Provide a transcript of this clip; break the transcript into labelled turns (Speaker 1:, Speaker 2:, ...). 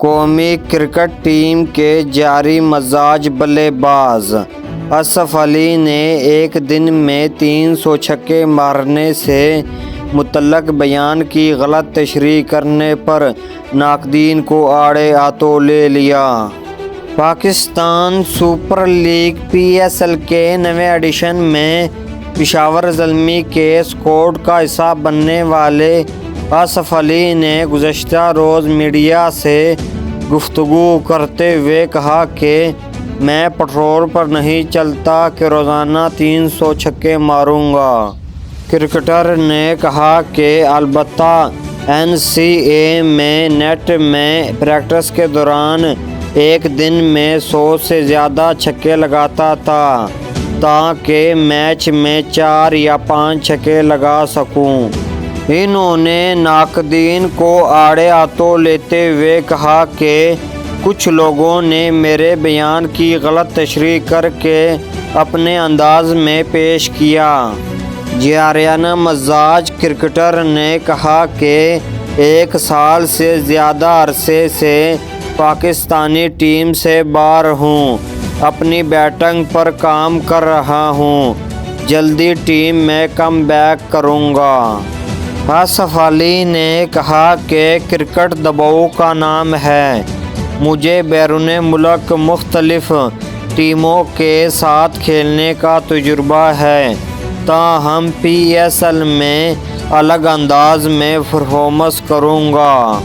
Speaker 1: قومی cricket team کے جاری مزاج بلے باز اصف علی نے ایک دن میں 300 چھکے مارنے سے متعلق بیان کی غلط تشریح کرنے پر ناقدین کو آڑے ہاتھوں لے لیا۔ پاکستان سپر لیگ PSL کے نویں ایڈیشن میں پشاور زلمی کے اسکواڈ کا حصہ بننے والے اصف علی نے گزشتہ روز میڈیا سے گفتگو کرتے ہوئے کہا کہ میں پٹرول پر نہیں چلتا کہ روزانہ 300 چھکے ماروں گا۔ کرکٹر نے کہا کہ البتہ NCA میں نیٹ میں پریکٹس کے دوران ایک دن میں 100 سے زیادہ چھکے لگاتا تھا تاکہ میچ میں 4 یا 5 چھکے لگا سکوں۔ انہوں نے ناقدین کو آڑے ہاتھوں لیتے ہوئے کہا کہ کچھ لوگوں نے میرے بیان کی غلط تشریح کر کے اپنے انداز میں پیش کیا۔ جارحانہ مزاج کرکٹر نے کہا کہ 1 سال سے زیادہ عرصے سے پاکستانی ٹیم سے باہر ہوں، اپنی بیٹنگ پر کام کر رہا ہوں، جلدی ٹیم میں کم بیک کروں گا۔ اصف علی نے کہا کہ کرکٹ دباؤ کا نام ہے، مجھے بیرون ملک مختلف ٹیموں کے ساتھ کھیلنے کا تجربہ ہے، تاہم PSL میں الگ انداز میں پرفارمنس کروں گا۔